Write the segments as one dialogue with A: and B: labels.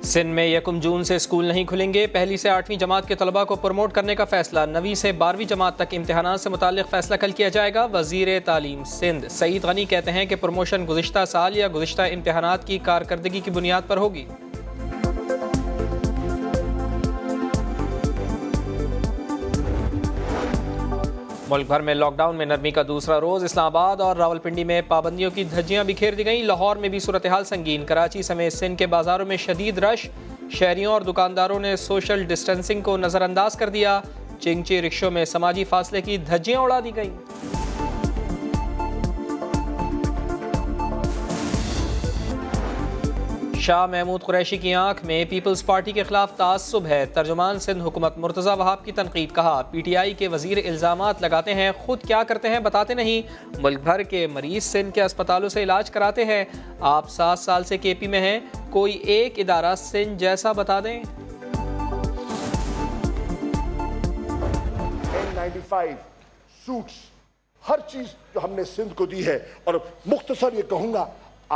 A: سندھ میں 1 جون سے اسکول نہیں کھلیں گے، پہلی سے 8ویں جماعت کے طلباء کو پروموٹ کرنے کا فیصلہ، 9ویں سے 12ویں جماعت تک امتحانات سے متعلق فیصلہ کل کیا جائے گا۔ وزیر تعلیم سندھ سعید غنی کہتے ہیں کہ پروموشن گزشتہ سال یا گزشتہ امتحانات کی کارکردگی کی بنیاد پر ہوگی۔ ملک بھر میں لاک ڈاؤن میں نرمی کا دوسرا روز، اسلام آباد اور راولپنڈی میں پابندیوں کی دھجیاں بکھیر دی گئیں۔ لاہور میں بھی صورتحال سنگین، کراچی سمیت سندھ کے بازاروں میں شدید رش، شہریوں اور دکانداروں نے سوشل ڈسٹنسنگ کو نظر انداز کر دیا، چنگچی رکشوں میں سماجی فاصلے کی دھجیاں اڑا دی گئیں۔ شاہ محمود قریشی کی آنکھ میں پیپلز پارٹی کے خلاف تعصب ہے، ترجمان سندھ حکومت مرتضی وہاب کی تنقید، کہا پی ٹی آئی کے وزیر الزامات لگاتے ہیں، خود کیا کرتے ہیں بتاتے نہیں، ملک بھر کے مریض سندھ کے اسپتالوں سے علاج کراتے ہیں، آپ 7 سال سے کے پی میں ہیں، کوئی ایک ادارہ سندھ جیسا بتا دیں۔
B: N95 سوٹس ہر چیز جو ہم نے سندھ کو دی ہے، اور مختصر یہ کہوں گا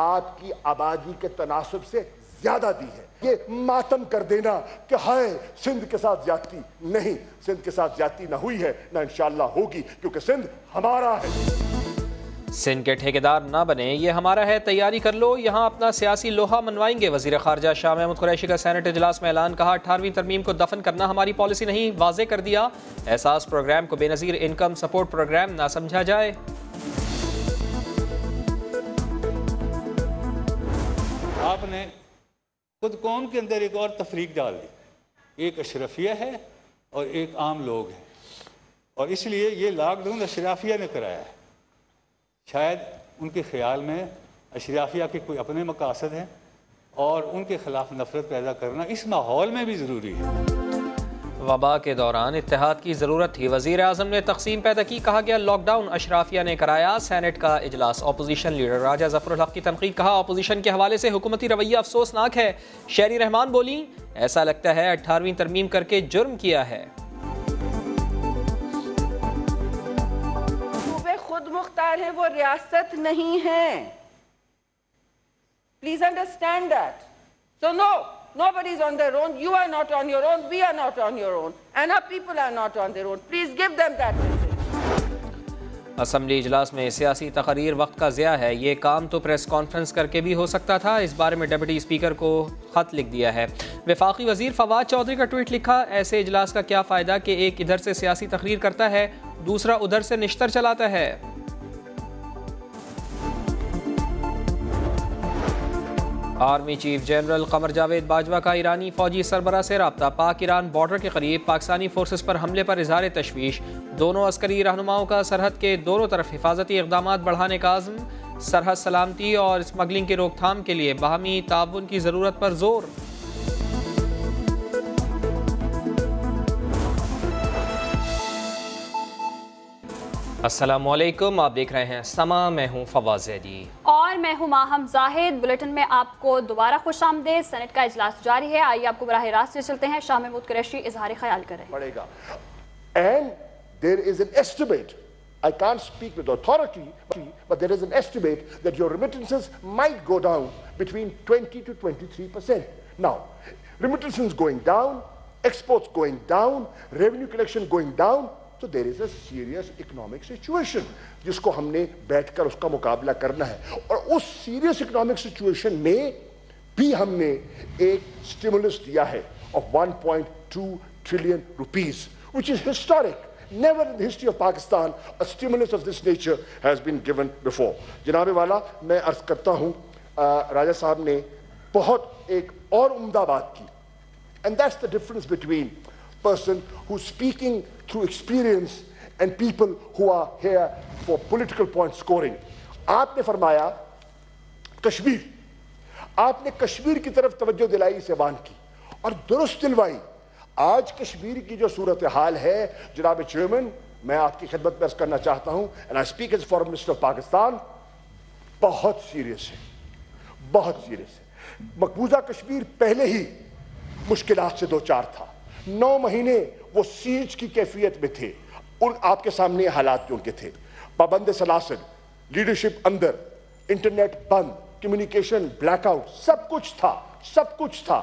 B: آپ کی آبادی کے تناسب سے زیادہ دی ہے۔ یہ ماتم کر دینا کہ ہائے سندھ کے ساتھ زیادتی، نہیں، سندھ کے ساتھ زیادتی نہ ہوئی ہے نہ انشاءاللہ ہوگی، کیونکہ سندھ ہمارا ہے۔
A: سندھ کے ٹھیکیدار نہ بنے، یہ ہمارا ہے، تیاری کر لو، یہاں اپنا سیاسی لوہا منوائیں گے۔ وزیر خارجہ شاہ محمود قریشی کا سینٹ اجلاس میں اعلان، کہا 18ویں ترمیم کو دفن کرنا ہماری پالیسی نہیں، واضح کر دیا احساس پروگرام کو بے نظیر انکم سپورٹ پروگرام نہ سمجھا جائے۔
C: آپ نے خود قوم کے اندر ایک اور تفریق ڈال دی، ایک اشرفیہ ہے اور ایک عام لوگ ہیں، اور اس لیے یہ لاک ڈاؤن اشرافیہ نے کرایا ہے۔ شاید ان کے خیال میں اشرافیہ کے کوئی اپنے مقاصد ہیں اور ان کے خلاف نفرت پیدا کرنا اس ماحول میں بھی ضروری ہے۔
A: وبا کے دوران اتحاد کی ضرورت تھی، وزیر اعظم نے تقسیم پیدا کی، کہا گیا لاک ڈاؤن اشرافیہ نے کرایا۔ سینٹ کا اجلاس، اپوزیشن لیڈر راجہ ظفر الحق کی تنقید، کہا اپوزیشن کے حوالے سے حکومتی رویہ افسوسناک ہے۔ شہری رحمان بولی ایسا لگتا ہے 18ویں ترمیم کر کے جرم کیا ہے۔
D: صوبے خود مختار ہیں، وہ ریاست نہیں ہیں، please understand that. So no, nobody is on their own, you are not on your own, we are not on your own, and our people are not on their own. Please give them that message.
A: Assembly اجلاس میں سیاسی تقاریر وقت کا ضیاع ہے، یہ کام تو press conference کر کے بھی ہو سکتا تھا، اس بارے میں ڈپٹی اسپیکر کو خط لکھ دیا ہے۔ وفاقی وزیر فواد چودھری کا ٹویٹ لکھا، ایسے اجلاس کا کیا فائدہ کہ ایک ادھر سے سیاسی تقریر کرتا ہے، دوسرا ادھر سے نشتر چلاتا ہے۔ Army chief general Qamar Javed Bajwa کا ایرانی فوجی سربراہ سے رابطہ، پاک ایران بارڈر کے قریب پاکستانی فورسز پر حملے پر اظہار تشویش، دونوں عسکری رہنماؤں کا سرحد کے دونوں طرف حفاظتی اقدامات بڑھانے کا عزم، سرحد سلامتی اور اسمگلنگ کی روک تھام کے لیے باہمی تعاون کی ضرورت پر زور۔ السلام علیکم، آپ دیکھ رہے ہیں سما، میں ہوں فواز زیدی
E: اور میں ہوں ماہم زاہد۔ بلیٹن میں آپ کو دوبارہ خوش آمدید۔ سینٹ کا اجلاس جاری ہے، آئیے آپ کو براہ راست سے چلتے ہیں۔ شاہ محمود قریشی اظہار خیال کر رہے ہیں۔
B: پڑے گا and there is an estimate, I can't speak with authority, but there is an estimate that your remittances might go down between 20 to 23%. Now, remittances going down, exports going down, revenue collection going down, so there is a serious economic situation جس کو ہم نے بیٹھ کر اس کا مقابلہ کرنا ہے، اور اس سیریس اکنامک سچویشن میں بھی ہم نے ایک سٹیمولس دیا ہے of 1.2 trillion rupees, which is historic. Never in the history of Pakistan a stimulus of this nature has been given before. جناب والا، میں عرض کرتا ہوں راجہ صاحب نے بہت ایک اور عمدہ بات کی، and that's the difference between person who's speaking through experience and people who are here for political point scoring. آپ نے فرمایا کشمیر، آپ نے کشمیر کی طرف توجہ دلائی، اس ایوان کی، اور درست دلوائی۔ آج کشمیر کی جو صورتحال ہے جناب چیئرمین، میں آپ کی خدمت میں عرض کرنا چاہتا ہوں، and I speak as Foreign Minister of Pakistan، بہت سیریس ہے، بہت سیریس ہے۔ مقبوضہ کشمیر پہلے ہی مشکلات سے دوچار تھا، 9 مہینے وہ سیج کی کیفیت میں تھے، اور آپ کے سامنے حالات جو ان کے تھے، پابند سلاسل، لیڈرشپ اندر، انٹرنیٹ بند، کمیونیکیشن بلیک آؤٹ، سب کچھ تھا، سب کچھ تھا،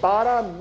B: 12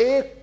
B: 1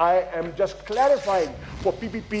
B: I am just clarifying for PPP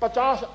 B: 50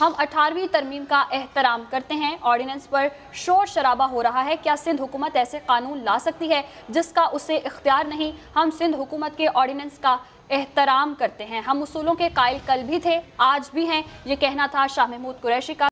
E: ہم 18ویں ترمیم کا احترام کرتے ہیں. آرڈیننس پر شور شرابہ ہو رہا ہے. کیا سندھ حکومت ایسے قانون لا سکتی ہے جس کا اسے اختیار نہیں؟ ہم سندھ حکومت کے آرڈیننس کا احترام کرتے ہیں. ہم اصولوں کے قائل کل بھی تھے, آج بھی ہیں. یہ کہنا تھا شاہ محمود قریشی کا.